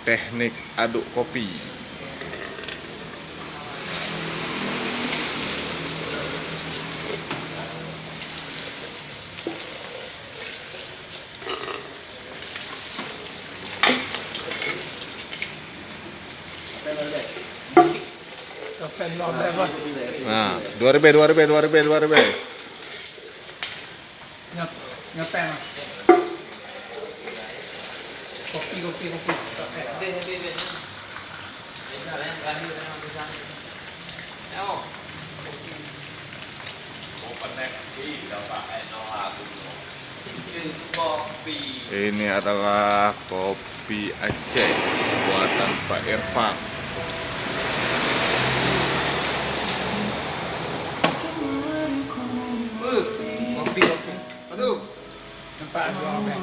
teknik aduk kopi. Nah, 2 ribu. Ngapain mas? Kopi. Ini adalah kopi Aceh buatan Pak Irfan. Kopi. Aduh, Nampak dua apa?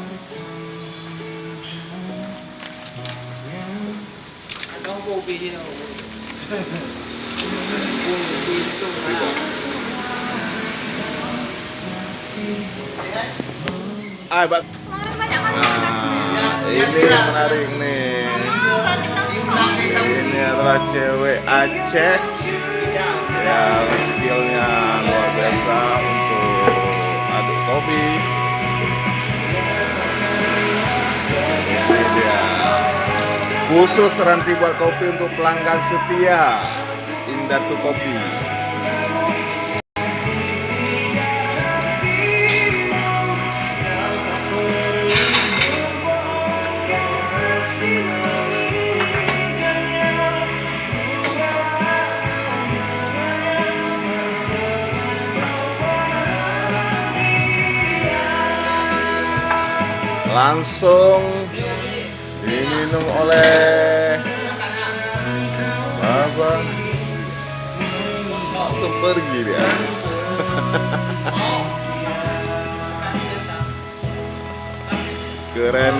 Ada kopi di dalam. Kopi itu. Nah, ini yang menarik nih. Ini adalah cewek Aceh yang skillnya luar biasa untuk aduk kopi. Ini dia, khusus Ranti buat kopi untuk pelanggan setia Indatu Kopi. Langsung diminum oleh Bapak. Langsung pergi dia. Keren.